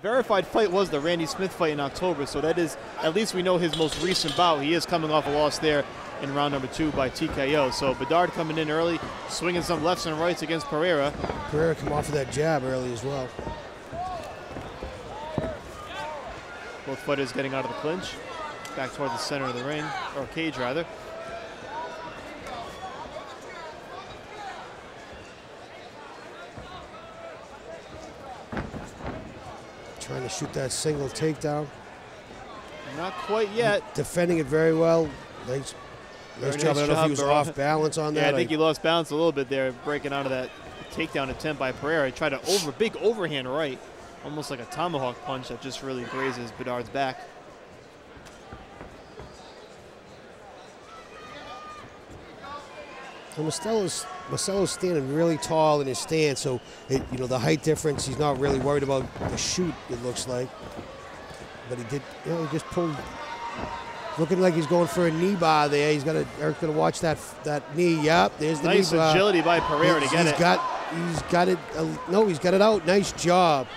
verified fight was the Randy Smith fight in October, so that is, at least we know his most recent bout. He is coming off a loss there in round number 2 by TKO. So Bedard coming in early, swinging some lefts and rights against Pereira. Pereira come off of that jab early as well. Both fighters getting out of the clinch, back toward the center of the ring, or cage rather. Trying to shoot that single takedown. Not quite yet. Defending it very well. Nice job. I don't know if he was off balance on that. Yeah, I think he lost balance a little bit there, breaking out of that takedown attempt by Pereira. He tried a big overhand right, almost like a tomahawk punch that just really grazes Bedard's back. And Marcelo's standing really tall in his stance, so the height difference, he's not really worried about the shoot, it looks like. But he did, he just pulled, looking like he's going for a knee bar there. Eric's got to watch that knee. Yep, there's the knee bar. Nice agility by Pereira to get it. He's got it out. Nice job.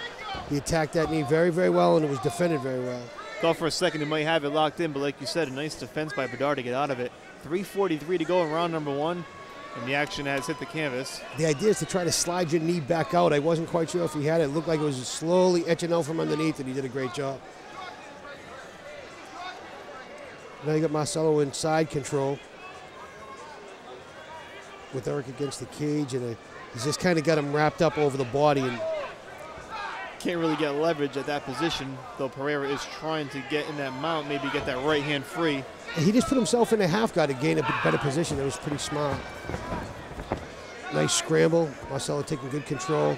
He attacked that knee very, very well, and it was defended very well. Thought for a second he might have it locked in, but like you said, a nice defense by Bedard to get out of it. 3:43 to go in round number 1. And the action has hit the canvas. The idea is to try to slide your knee back out. I wasn't quite sure if he had it. It looked like it was slowly etching out from underneath, and he did a great job. Now you got Marcelo in side control with Eric against the cage, and he's just kind of got him wrapped up over the body. And can't really get leverage at that position, though Pereira is trying to get in that mount, maybe get that right hand free. And he just put himself in a half guard to gain a better position. That was pretty smart. Nice scramble. Marcelo taking good control.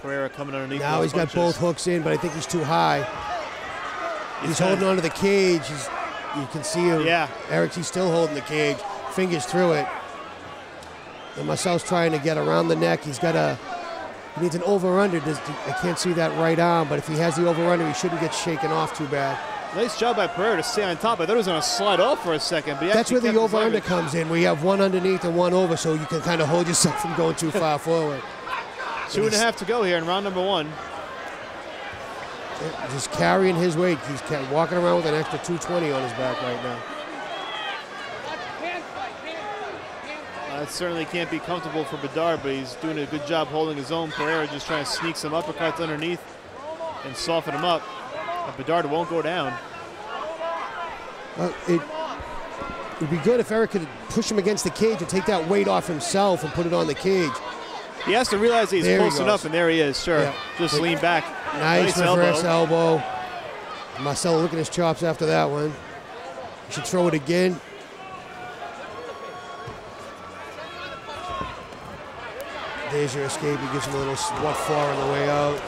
Pereira coming underneath. Now he's got both hooks in, but I think he's too high. He's holding onto the cage. You can see him. Yeah. He's still holding the cage. Fingers through it. And Marcelo's trying to get around the neck. He needs an over-under. I can't see that right arm, but if he has the over-under, he shouldn't get shaken off too bad. Nice job by Pereira to stay on top. I thought he was going to slide off for a second. But that's where the over-under comes in, where you have one underneath and one over, so you can kind of hold yourself from going too far forward. 2.5 to go here in round number 1. Just carrying his weight. He's walking around with an extra 220 on his back right now. It certainly can't be comfortable for Bedard, but he's doing a good job holding his own. Pereira just trying to sneak some uppercuts underneath and soften him up. But Bedard won't go down. Well, it would be good if Eric could push him against the cage and take that weight off himself and put it on the cage. He has to realize he's close enough, and there he is, sure. Yeah. Just lean back. Nice reverse elbow. Marcelo looking at his chops after that one. He should throw it again. There's your escape. He gives him a little what for on the way out.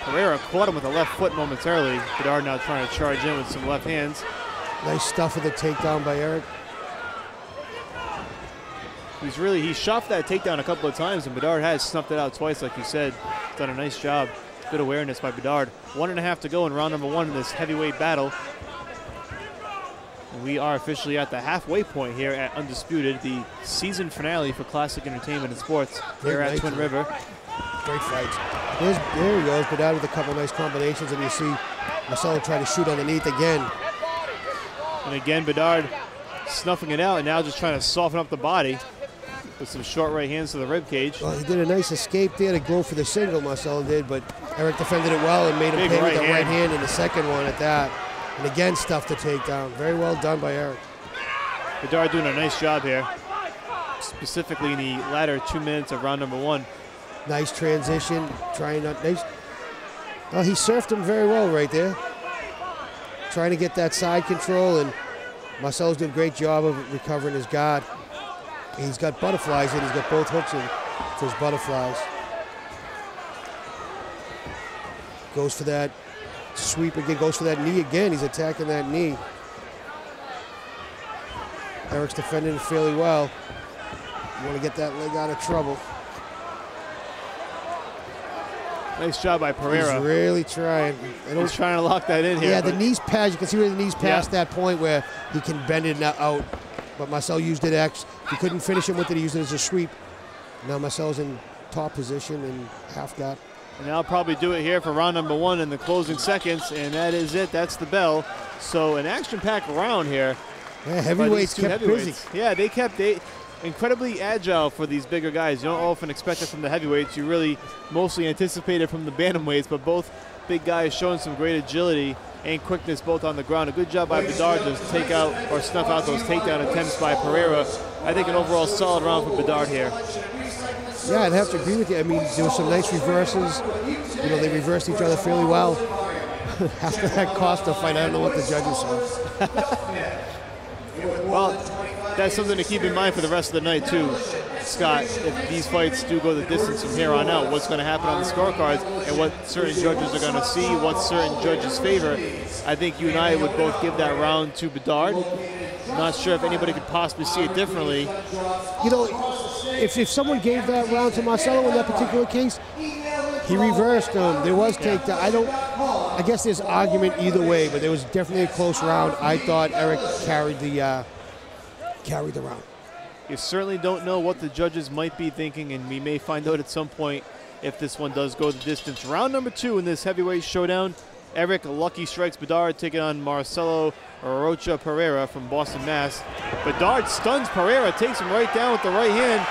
Pereira caught him with the left foot momentarily. Bedard now trying to charge in with some left hands. Nice stuff with the takedown by Eric. He shoved that takedown a couple of times, and Bedard has snuffed it out twice, like you said. He's done a nice job. Good awareness by Bedard. 1.5 to go in round number 1 in this heavyweight battle. And we are officially at the halfway point here at Undisputed, the season finale for Classic Entertainment and Sports here at Twin River. Great fights. There he goes, Bedard with a couple nice combinations, and you see Marcelo try to shoot underneath again. And again, Bedard snuffing it out, and now just trying to soften up the body with some short right hands to the rib cage. Well, he did a nice escape there to go for the single, Marcelo did, but Eric defended it well and made him pay with the right hand in the second one at that. And again, stuffed the takedown. Very well done by Eric. Bedard doing a nice job here, specifically in the latter 2 minutes of round number 1. Nice transition, trying not nice. Well, he surfed him very well right there. Trying to get that side control, and Marcelo's doing a great job of recovering his guard. He's got butterflies in, he's got both hooks in for his butterflies. Goes for that sweep again, goes for that knee again. He's attacking that knee. Eric's defending it fairly well. You want to get that leg out of trouble. Nice job by Pereira. He's really trying. He's trying to lock that in here. Yeah, the knees pass. You can see where the knees past that point where he can bend it out. but Marcel used it X. He couldn't finish him with it. He used it as a sweep. Now Marcel's in top position and half guard. And I'll probably do it here for round number 1 in the closing seconds, and that is it. That's the bell. So an action-packed round here. Yeah, heavyweights kept busy. Yeah, they incredibly agile for these bigger guys. You don't often expect it from the heavyweights. You really mostly anticipate it from the bantamweights, but both big guys showing some great agility and quickness both on the ground. A good job by Bedard to take out or snuff out those takedown attempts by Pereira. I think an overall solid round for Bedard here. Yeah, I'd have to agree with you. I mean, there were some nice reverses. You know, they reversed each other fairly well. After that Costa fight, I don't know what the judges saw. Well, that's something to keep in mind for the rest of the night too, Scott. If these fights do go the distance from here on out, what's going to happen on the scorecards and what certain judges are going to see, what certain judges favor. I think you and I would both give that round to Bedard. Not sure if anybody could possibly see it differently. You know, if someone gave that round to Marcelo in that particular case, he reversed him. There was takedown. I guess there's argument either way, but there was definitely a close round. I thought Eric carried the round. You certainly don't know what the judges might be thinking, and we may find out at some point if this one does go the distance. Round number 2 in this heavyweight showdown. Eric Lucky Strikes Bedard taking on Marcelo Pereira from Boston, Mass. Bedard stuns Pereira, takes him right down with the right hand.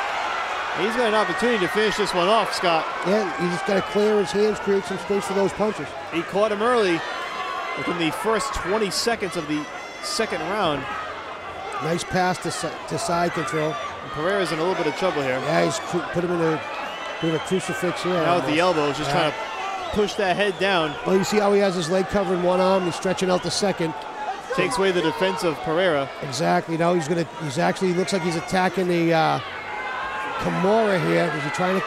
He's got an opportunity to finish this one off, Scott. Yeah, you just got to clear his hands, create some space for those punches. He caught him early within the first 20 seconds of the second round. Nice pass to side control. And Pereira's in a little bit of trouble here. Yeah, he's put him in a bit of a crucifix here. Now with the elbows, just trying to push that head down. Well, you see how he has his leg covering one arm. He's stretching out the second. Takes away the defense of Pereira. Exactly. Now he's actually looks like he's attacking the Kimura here. Is he trying to?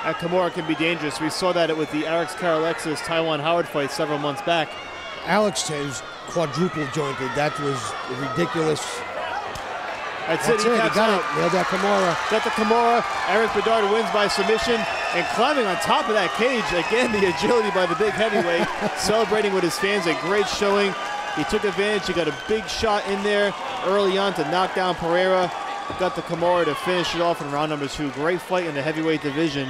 That Kimura can be dangerous. We saw that with the Alex Karalexis Taiwan Howard fight several months back. Alex is quadruple jointed. That was ridiculous. That's it. He got it. Nailed that Kimura. Got the Kimura. Eric Bedard wins by submission. And climbing on top of that cage, again, the agility by the big heavyweight, celebrating with his fans, a great showing. He took advantage. He got a big shot in there early on to knock down Pereira. Got the Kimura to finish it off in round number 2. Great fight in the heavyweight division.